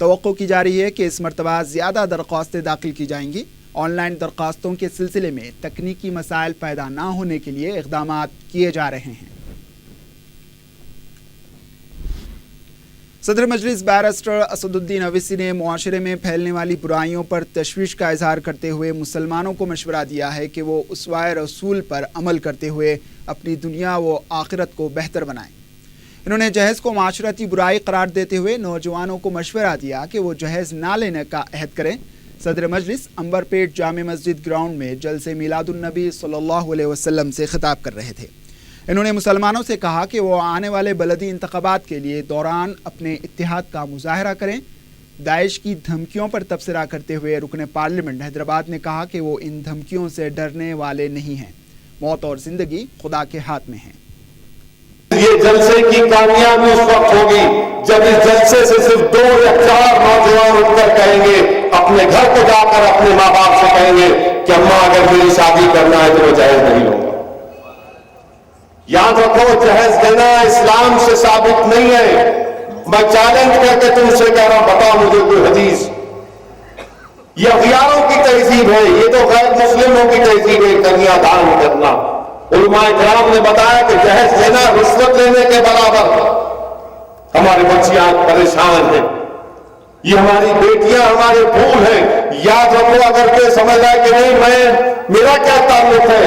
توقع کی جا رہی ہے کہ اس مرتبہ زیادہ درخواستیں داخل کی جائیں گی۔ آن لائن درخواستوں کے سلسلے میں تکنیکی مسائل پیدا نہ ہونے کے لیے اقدامات کیے جا رہے ہیں۔ صدر مجلس بیرسٹر اسد الدین اویسی نے معاشرے میں پھیلنے والی برائیوں پر تشویش کا اظہار کرتے ہوئے مسلمانوں کو مشورہ دیا ہے کہ وہ اسوائے رسول پر عمل کرتے ہوئے اپنی دنیا و آخرت کو بہتر بنائیں۔ انہوں نے جہیز کو معاشرتی برائی قرار دیتے ہوئے نوجوانوں کو مشورہ دیا کہ وہ جہیز نہ لینے کا عہد کریں۔ صدر مجلس عنبر پیٹ جامع مسجد گراؤنڈ میں جلسے میلاد النبی صلی اللہ علیہ وسلم سے خطاب کر رہے تھے۔ انہوں نے مسلمانوں سے کہا کہ وہ آنے والے بلدی انتخابات کے لیے دوران اپنے اتحاد کا مظاہرہ کریں۔ داعش کی دھمکیوں پر تبصرہ کرتے ہوئے رکن پارلیمنٹ حیدرآباد نے کہا کہ وہ ان دھمکیوں سے ڈرنے والے نہیں ہیں، موت اور زندگی خدا کے ہاتھ میں ہیں۔ یہ جلسے کی کامیابی اس وقت ہوگی جب اس جلسے سے صرف 2 یا 4 نوجوان اٹھ کر کہیں گے، اپنے گھر کو جا کر اپنے ماں باپ سے کہیں گے کہ اماں اگر میری شادی کرنا ہے تو میں جہیز نہیں لوں گا۔ یاد رکھو، جہیز دینا اسلام سے ثابت نہیں ہے۔ میں چیلنج کر کے تم سے کہہ رہا ہوں، بتاؤ مجھے کوئی حدیث۔ یہ اغیاروں کی تہذیب ہے، یہ تو غیر مسلموں کی تہذیب ہے، کنیا دان کرنا۔ علماء کرام نے بتایا کہ جہیز دینا رشوت لینے کے برابر ہے۔ ہماری بچیاں پریشان ہیں، یہ ہماری بیٹیاں ہمارے پھول ہیں۔ یاد رکھو، اگر کوئی سمجھ آئے کہ نہیں میرا کیا تعلق ہے،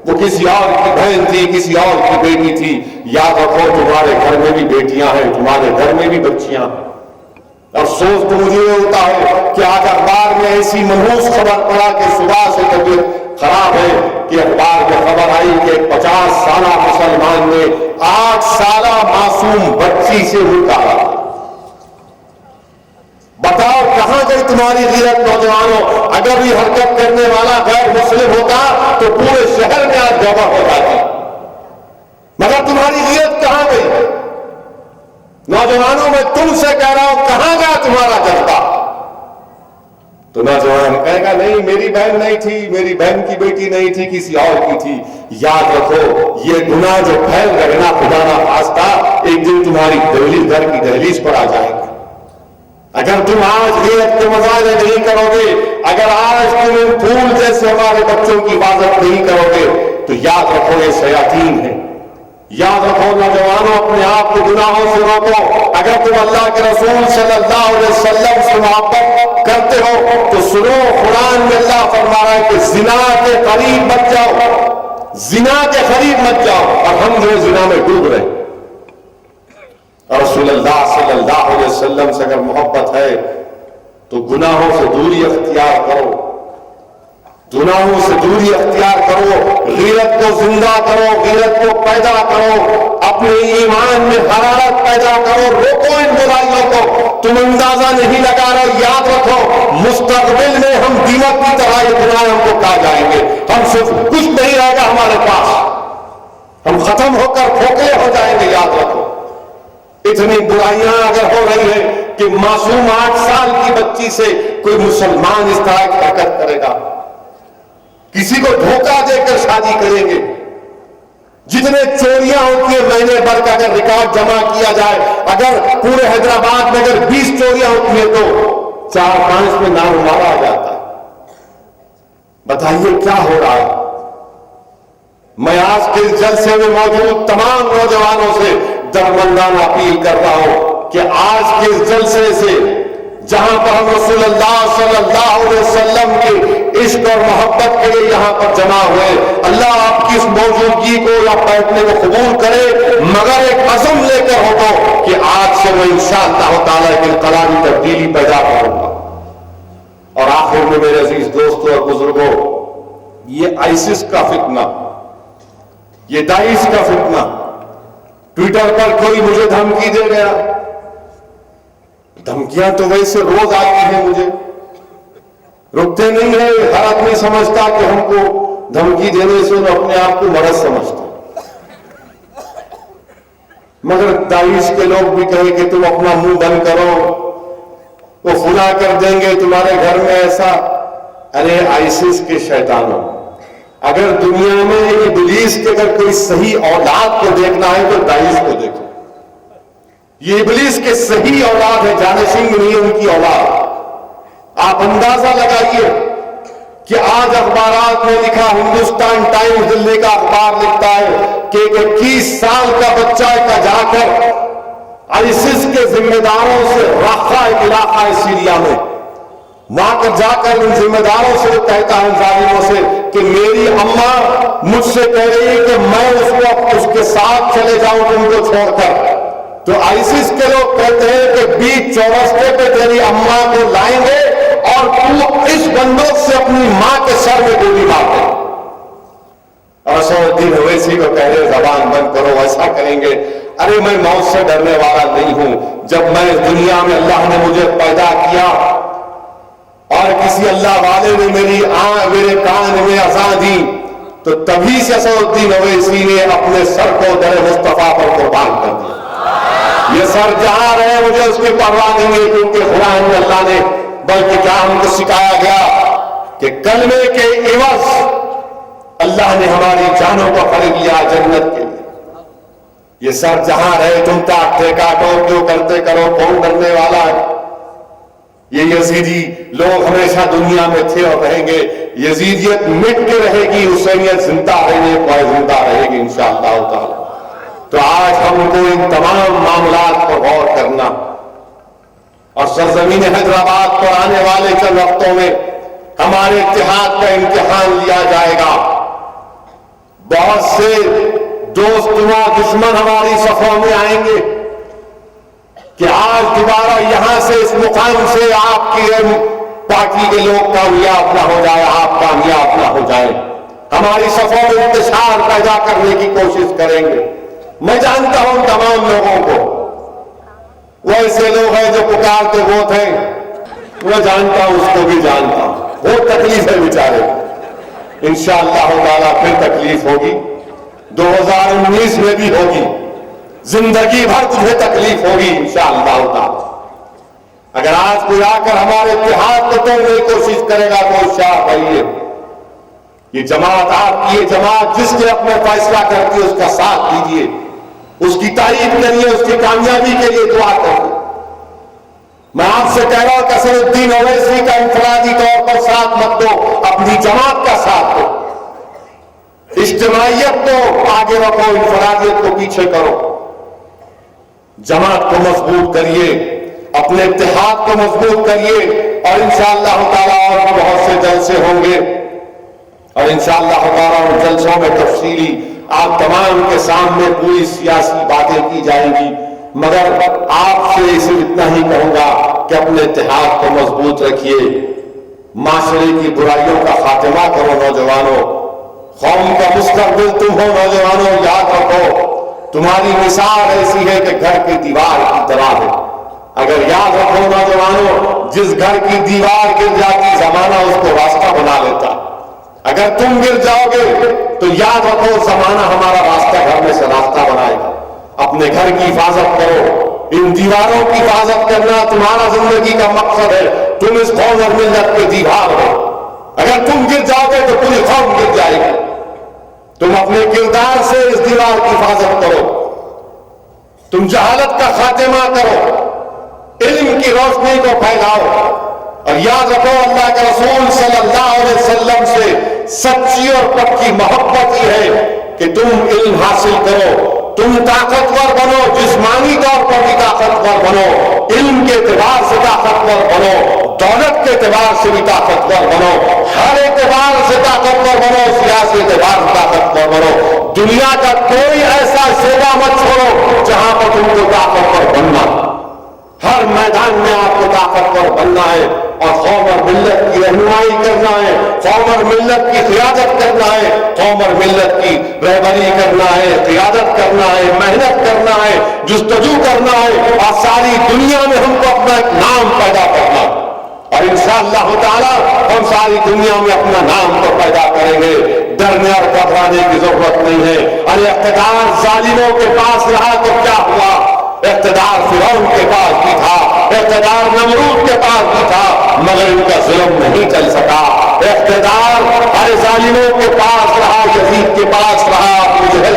وہ کسی اور کی بہن تھی، کسی اور کی بیٹی تھی، یاد رکھو تمہارے گھر میں بھی بیٹیاں ہیں، تمہارے گھر میں بھی بچیاں۔ افسوس تو مجھے یہ ہوتا ہے کہ آج اخبار میں ایسی منحوس خبر پڑا کہ صبح سے طبیعت خراب ہے کہ اخبار میں خبر آئی کہ 50 سالہ مسلمان نے 8 سالہ معصوم بچی سے نکالا۔ بتاؤ کہاں گئی تمہاری غیرت نوجوانوں؟ اگر یہ حرکت کرنے والا غیر مسلم ہوتا تو پورے شہر میں آج جمع ہو جاتی، مگر تمہاری غیرت کہاں گئی؟ نوجوانوں میں تم سے کہہ رہا ہوں، کہاں گیا تمہارا جذبہ؟ تو نوجوان کہے گا نہیں میری بہن نہیں تھی، میری بہن کی بیٹی نہیں تھی، کسی اور کی تھی۔ یاد رکھو یہ گناہ جو پھیل گئے نا، خدا نہ خواستہ ایک دن تمہاری دہلیز گھر کی دہلیز پر آ جائیں گے۔ اگر تم آج غیرت کے مظاہرے نہیں کرو گے، اگر آج تم ان پھول جیسے ہمارے بچوں کی حفاظت نہیں کرو گے تو یاد رکھو یہ شیاطین ہیں۔ یاد رکھو نوجوانوں، اپنے آپ کو گناہوں سے روکو۔ اگر تم اللہ کے رسول صلی اللہ علیہ وسلم سے محبت کرتے ہو تو سنو، قرآن میں اللہ فرما رہا ہے کہ زنا کے قریب مت جاؤ، زنا کے قریب مت جاؤ، اور ہم جو زنا میں ڈوب رہے ہیں۔ اور رسول اللہ صلی اللہ علیہ وسلم سے اگر محبت ہے تو گناہوں سے دوری اختیار کرو، گناہوں سے دوری اختیار کرو، غیرت کو زندہ کرو، غیرت کو پیدا کرو، اپنے ایمان میں حرارت پیدا کرو، روکو ان برائیوں کو۔ تم اندازہ نہیں لگا رہے، یاد رکھو مستقبل میں ہم دیمک کی طرح یہ گناہ ہم کو کھا جائیں گے، ہم صرف کچھ نہیں رہے گا ہمارے پاس، ہم ختم ہو کر کھوکھلے ہو جائیں گے۔ یاد رکھو اتنی برائیاں اگر ہو رہی ہیں کہ معصوم 8 سال کی بچی سے کوئی مسلمان اس طرح کی حرکت کرے گا، کسی کو دھوکہ دے کر شادی کریں گے، جتنے چوریاں ہوتی ہیں مہینے بھر کا اگر ریکارڈ جمع کیا جائے، اگر پورے حیدرآباد میں اگر 20 چوریاں ہوتی ہیں تو 4-5 میں نام ہمارا آ جاتا ہے۔ بتائیے کیا ہو رہا ہے؟ میں آج کے اس جلسے میں موجود تمام نوجوانوں سے درمندانہ اپیل کر رہا ہوں کہ آج کے اس جلسے سے جہاں پر ہم رسول اللہ صلی اللہ علیہ وسلم کے عشق اور محبت کے لیے یہاں پر جمع ہوئے، اللہ آپ کی اس موجودگی کو یا بیٹھنے کو قبول کرے، مگر ایک عزم لے کر ہو کہ آج سے میں انشاءاللہ تعالیٰ ایک انقلابی تبدیلی پیدا کروں گا۔ اور آخر میں میرے عزیز دوستوں اور بزرگوں، یہ آئسس کا فتنہ، یہ داعش کا فتنہ، ٹویٹر پر کوئی مجھے دھمکی دے گیا، دھمکیاں تو ویسے روز آتی ہیں، مجھے رکتے نہیں ہیں۔ ہر آدمی سمجھتا کہ ہم کو دھمکی دینے سے وہ اپنے آپ کو مرض سمجھتا، مگر داعش کے لوگ بھی کہیں کہ تم اپنا منہ بند کرو، وہ فلاں کر دیں گے تمہارے گھر میں ایسا۔ ارے آئسس کے شیطانوں، اگر دنیا میں ابلیس کے اگر کوئی صحیح اولاد کو دیکھنا ہے تو داعش کو دیکھو۔ یہ ابلیس کے صحیح اولاد ہے، جانشین نہیں ان کی اولاد۔ آپ اندازہ لگائیے کہ آج اخبارات میں لکھا، ہندوستان ٹائمز دلی کا اخبار لکھتا ہے کہ ایک 21 سال کا بچہ کا جا کر آئیسس کے ذمہ داروں سے رقہ علاقہ سیریا میں وہاں پر جا کر ان ذمہ داروں سے کہتا ہے، ظالموں سے، کہ میری اماں مجھ سے کہہ رہی ہے کہ میں اس کے ساتھ چلے جاؤں تم کو چھوڑ کر۔ تو آئیسس کے لوگ کہتے ہیں کہ بیچ چورستے پہ تیری اماں کو لائیں گے اور تو اس بندوق سے اپنی ماں کے سر میں گولی مار دے۔ اور اسد الدین اویسی کو کہہ رہے زبان بند کرو، ایسا کریں گے۔ ارے میں موت سے ڈرنے والا نہیں ہوں۔ جب میں اس دنیا میں اللہ نے مجھے پیدا کیا اور کسی اللہ والے نے میرے کان میں اذان دی تو تبھی سے اسد الدین اویسی نے اپنے سر کو در مصطفیٰ پر قربان کر دیا۔ یہ سر جہاں رہے مجھے اس کی پرواہ نہیں ہے، کیونکہ خدا نے اللہ نے بلکہ کیا ہم کو سکھایا گیا کہ کلمے کے عوض اللہ نے ہماری جانوں کو خرید لیا جنت کے لیے۔ یہ سر جہاں رہے تم کاٹتے کاٹو، جو کرتے کرو، کون کرنے والا ہے؟ یہ یزیدی لوگ ہمیشہ دنیا میں تھے اور رہیں گے، یزیدیت مٹ کے رہے گی، حسینیت زندہ رہے گی انشاءاللہ تعالی۔ تو آج ہم کو ان تمام معاملات پر غور کرنا اور سرزمین حیدرآباد پر آنے والے چند وقتوں میں ہمارے اتحاد کا امتحان لیا جائے گا۔ بہت سے دوست و دشمن ہماری صفوں میں آئیں گے کہ آج دوبارہ یہاں سے اس مقام سے آپ کی پارٹی کے لوگ کامیاب نہ ہو جائے، آپ کامیاب نہ ہو جائے، ہماری صفوں میں انتشار پیدا کرنے کی کوشش کریں گے۔ میں جانتا ہوں تمام لوگوں کو، وہ ایسے لوگ ہیں جو پکارتے وہ تھے، میں جانتا ہوں، اس کو بھی جانتا ہوں، وہ تکلیف ہے بیچارے، انشاءاللہ تعالیٰ پھر تکلیف ہوگی، 2019 میں بھی ہوگی، زندگی بھر تجھے تکلیف ہوگی انشاءاللہ تعالیٰ۔ اگر آج کوئی آ کر ہمارے اتحاد کو توڑنے کی کوشش کرے گا تو ہوشیار رہیے، یہ جماعت آپ کی، یہ جماعت جس کے اپنے فیصلہ کرتی ہے اس کا ساتھ دیجیے، اس کی تعریف کریے، اس کی کامیابی کے لیے دعا کریے۔ میں آپ سے کہہ رہا ہوں کہ اسد الدین اویسی کا انفرادی طور پر ساتھ مت دو، اپنی جماعت کا ساتھ دو، اجتماعیت کو آگے رکھو، انفرادیت کو پیچھے کرو، جماعت کو مضبوط کریے، اپنے اتحاد کو مضبوط کریے، اور انشاءاللہ تعالیٰ اور بھی بہت سے جلسے ہوں گے، اور انشاءاللہ تعالیٰ ان جلسوں میں تفصیلی آپ تمام کے سامنے پوری سیاسی باتیں کی جائیں گی، مگر آپ سے صرف اتنا ہی کہوں گا کہ اپنے اتحاد کو مضبوط رکھیے، معاشرے کی برائیوں کا خاتمہ کرو نوجوانوں، قوم کا مستقبل تم ہو نوجوانوں، یاد رکھو تمہاری مثال ایسی ہے کہ گھر کی دیوار کی طرح ہے، اگر یاد رکھو نوجوانوں، جس گھر کی دیوار گر جاتی زمانہ اس کو راستہ بنا لیتا، اگر تم گر جاؤ گے تو یاد رکھو زمانہ ہمارا راستہ گھر میں سے راستہ بنائے گا۔ اپنے گھر کی حفاظت کرو، ان دیواروں کی حفاظت کرنا تمہارا زندگی کا مقصد ہے، تم اس قوم اور ملت کے دیوار ہو، اگر تم گر جاؤ گے تو پوری قوم گر جائے گی۔ تم اپنے کردار سے اس دیوار کی حفاظت کرو، تم جہالت کا خاتمہ کرو، علم کی روشنی کو پھیلاؤ، اور یاد رکھو اللہ کے رسول صلی اللہ علیہ وسلم سے سچی اور پکی محبت یہ ہے کہ تم علم حاصل کرو، تم طاقتور بنو، جسمانی طور پر بھی طاقتور بنو، علم کے اعتبار سے طاقتور بنو، دولت کے اعتبار سے بھی طاقتور بنو، ہر اعتبار سے طاقتور بنو، سیاسی اعتبار سے طاقتور بنو، دنیا کا کوئی ایسا شعبہ مت چھوڑو جہاں پر تم کو طاقتور بننا، ہر میدان میں آپ کو طاقتور بننا ہے، اور قوم اور ملت کی رہنمائی کرنا ہے، قوم اور ملت کی قیادت کرنا ہے، قوم اور ملت کی رہبری کرنا ہے، قیادت کرنا ہے، محنت کرنا ہے، جستجو کرنا ہے، اور ساری دنیا میں ہم کو اپنا ایک نام پیدا کرنا ہے، اور انشاءاللہ تعالیٰ ہم ساری دنیا میں اپنا نام تو پیدا کریں گے، ڈرنے اور گھبرانے کی ضرورت نہیں ہے۔ ارے اقتدار ظالموں کے پاس رہا تو کیا ہوا، اقتدار فرعون کے پاس بھی تھا، اقتدار نمرود کے پاس بھی تھا، مگر ان کا ظلم نہیں چل سکا، اقتدار ہر ظالموں کے پاس رہا، یزید کے پاس رہا، ابو جہل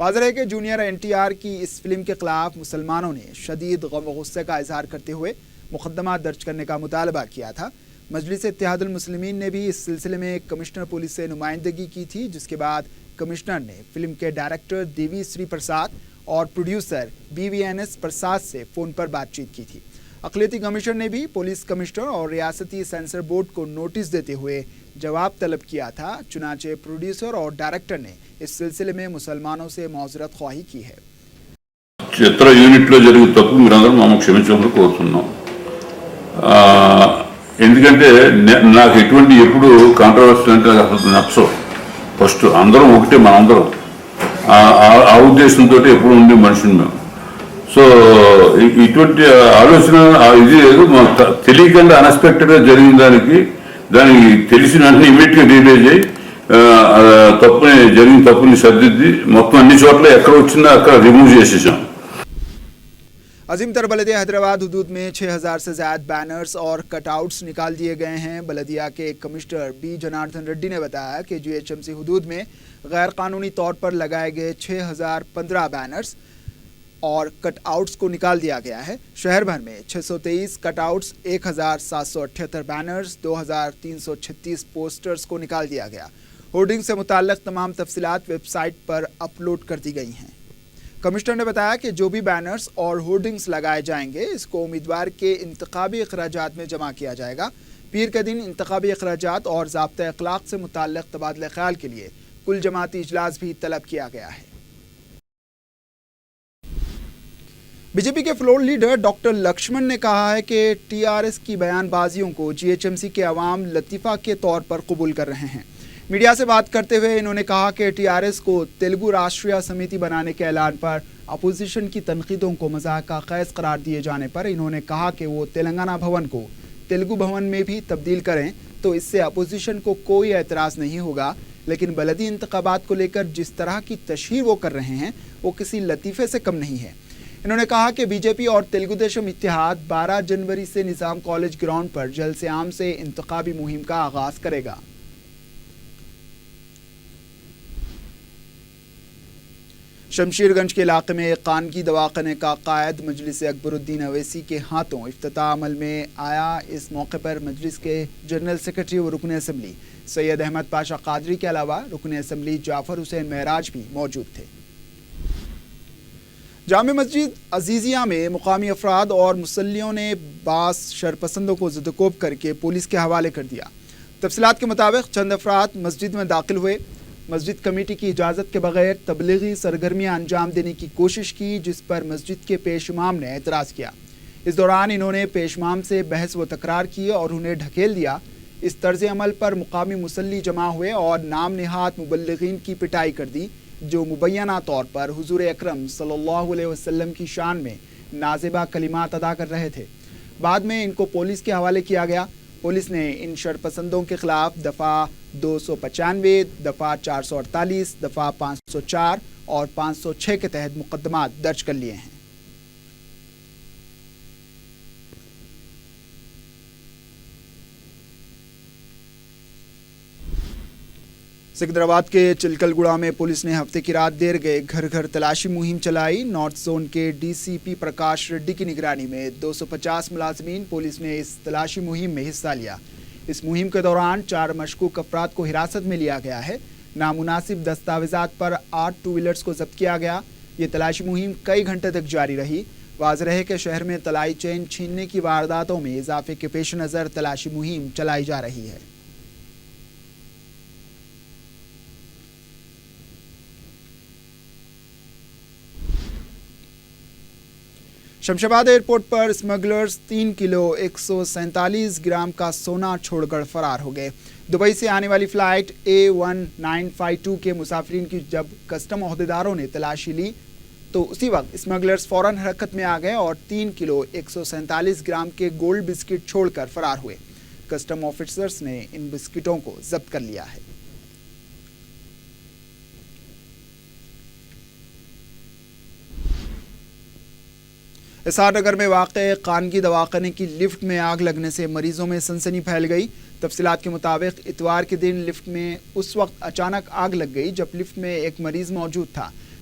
واضح ہے کہ جونیئر NTR کی اس فلم کے خلاف مسلمانوں نے شدید غم و غصے کا اظہار کرتے ہوئے مقدمہ درج کرنے کا مطالبہ کیا تھا۔ مجلس اتحاد المسلمین نے بھی اس سلسلے میں کمشنر پولیس سے نمائندگی کی تھی، جس کے بعد کمشنر نے فلم کے ڈائریکٹر دیوی سری پرساد اور پروڈیوسر BVNS پرساد سے فون پر بات چیت کی تھی۔ اقلیتی کمیشن نے بھی پولیس کمشنر اور ریاستی سینسر بورڈ کو نوٹس دیتے ہوئے جواب طلب کیا تھا، چنانچہ پروڈیوسر اور ڈائریکٹر نے اس سلسلے میں مسلمانوں سے معذرت خواہی کی ہے۔ చిత్ర యూనిట్లో జరిగే తప్పు మీరందరూ మమ్మల్ని క్షమించమని కోరుతున్నాం। ఎందుకంటే నాకు ఎటువంటి ఎప్పుడు కాంట్రవర్సీ అంటే అసలు నచ్చవు। ఫస్ట్ అందరం ఒకటే, మనందరం ఆ ఉద్దేశంతో ఎప్పుడు ఉండే మనుషులు మేము। సో ఇటువంటి ఆలోచన ఇది తెలియకుండా అన్ఎక్స్పెక్టెడ్గా జరిగిన దానికి తెలిసిన వెంటనే ఇమీడియట్గా రియలైజ్ అయ్యి జరిగిన తప్పుని సర్దిద్ది మొత్తం అన్ని చోట్ల ఎక్కడ వచ్చిందో అక్కడ రిమూవ్ చేసేసాం। عظیم تر بلدیہ حیدرآباد حدود میں 6000 سے زائد بینرز اور کٹ آؤٹس نکال دیے گئے ہیں۔ بلدیہ کے کمشنر B جناردن ریڈی نے بتایا کہ GHMC حدود میں غیر قانونی طور پر لگائے گئے 6015 بینرز اور کٹ آؤٹس کو نکال دیا گیا ہے۔ شہر بھر میں 623 کٹ آؤٹس، 1778 بینرز، 2336 پوسٹرز کو نکال دیا گیا۔ ہورڈنگ سے متعلق تمام تفصیلات ویب سائٹ پر اپلوڈ کر دی گئی ہیں۔ کمشنر نے بتایا کہ جو بھی بینرز اور ہورڈنگز لگائے جائیں گے اس کو امیدوار کے انتخابی اخراجات میں جمع کیا جائے گا۔ پیر کے دن انتخابی اخراجات اور ضابطۂ اخلاق سے متعلق تبادلہ خیال کے لیے کل جماعتی اجلاس بھی طلب کیا گیا ہے۔ BJP کے فلور لیڈر ڈاکٹر لکشمن نے کہا ہے کہ TRS کی بیان بازیوں کو GHMC کے عوام لطیفہ کے طور پر قبول کر رہے ہیں۔ میڈیا سے بات کرتے ہوئے انہوں نے کہا کہ TRS کو تیلگو راشٹریہ سمیتی بنانے کے اعلان پر اپوزیشن کی تنقیدوں کو مذاق کا خیز قرار دیے جانے پر انہوں نے کہا کہ وہ تلنگانہ بھون کو تیلگو بھون میں بھی تبدیل کریں تو اس سے اپوزیشن کو کوئی اعتراض نہیں ہوگا، لیکن بلدی انتخابات کو لے کر جس طرح کی تشہیر وہ کر رہے ہیں وہ کسی لطیفے سے کم نہیں ہے۔ انہوں نے کہا کہ BJP اور تیلگو دیشم اتحاد 12 جنوری سے نظام کالج گراؤنڈ پر جلسے عام سے انتخابی مہم کا آغاز کرے گا۔ شمشیر گنج کے علاقے میں ایک خانگی دواخانے کا قائد مجلس اکبر الدین اویسی کے ہاتھوں افتتاح عمل میں آیا۔ اس موقع پر مجلس کے جنرل سیکرٹری و رکن اسمبلی سید احمد پاشا قادری کے علاوہ رکن اسمبلی جعفر حسین معراج بھی موجود تھے۔ جامع مسجد عزیزیہ میں مقامی افراد اور مسلیوں نے بعض شرپسندوں کو زدوکوب کر کے پولیس کے حوالے کر دیا۔ تفصیلات کے مطابق چند افراد مسجد میں داخل ہوئے، مسجد کمیٹی کی اجازت کے بغیر تبلیغی سرگرمیاں انجام دینے کی کوشش کی، جس پر مسجد کے پیش امام نے اعتراض کیا۔ اس دوران انہوں نے پیش امام سے بحث و تکرار کی اور انہیں ڈھکیل دیا۔ اس طرز عمل پر مقامی مسلی جمع ہوئے اور نام نہاد مبلغین کی پٹائی کر دی، جو مبینہ طور پر حضور اکرم صلی اللہ علیہ وسلم کی شان میں نازیبہ کلمات ادا کر رہے تھے۔ بعد میں ان کو پولیس کے حوالے کیا گیا۔ پولیس نے ان شرپسندوں کے خلاف دفعہ 295، دفعہ 448، دفعہ 504 اور 506 کے تحت مقدمات درج کر لیے ہیں۔ سکندرآباد کے چلکل گڑا میں پولیس نے ہفتے کی رات دیر گئے گھر گھر تلاشی مہم چلائی۔ نارتھ زون کے DCP پرکاش ریڈی کی نگرانی میں 250 ملازمین پولیس نے اس تلاشی مہم میں حصہ لیا۔ اس مہم کے دوران 4 مشکوک افراد کو حراست میں لیا گیا ہے۔ نامناسب دستاویزات پر 8 ٹو ویلرز کو ضبط کیا گیا۔ یہ تلاشی مہم کئی گھنٹے تک جاری رہی۔ واضح ہے کہ شہر میں طلائی چین چھیننے کی وارداتوں میں اضافے کے پیش نظر تلاشی مہم چلائی جا رہی ہے۔ شمشاباد ایئرپورٹ پر اسمگلرز 3 کلو 147 گرام کا سونا چھوڑ کر فرار ہو گئے۔ دبئی سے آنے والی فلائٹ A1952 کے مسافرین کی جب کسٹم عہدیداروں نے تلاشی لی تو اسی وقت اسمگلرز فوراً حرکت میں آ گئے اور 3 کلو 147 گرام کے گولڈ بسکٹ چھوڑ کر فرار ہوئے۔ کسٹم آفیسرز نے ان بسکٹوں کو ضبط کر لیا ہے۔ اسار نگر میں واقع خانگی دواخانے کی لفٹ میں آگ لگنے سے مریضوں میں سنسنی پھیل گئی۔ تفصیلات کے مطابق اتوار کے دن لفٹ میں اس وقت اچانک آگ لگ گئی جب لفٹ میں ایک مریض موجود تھا۔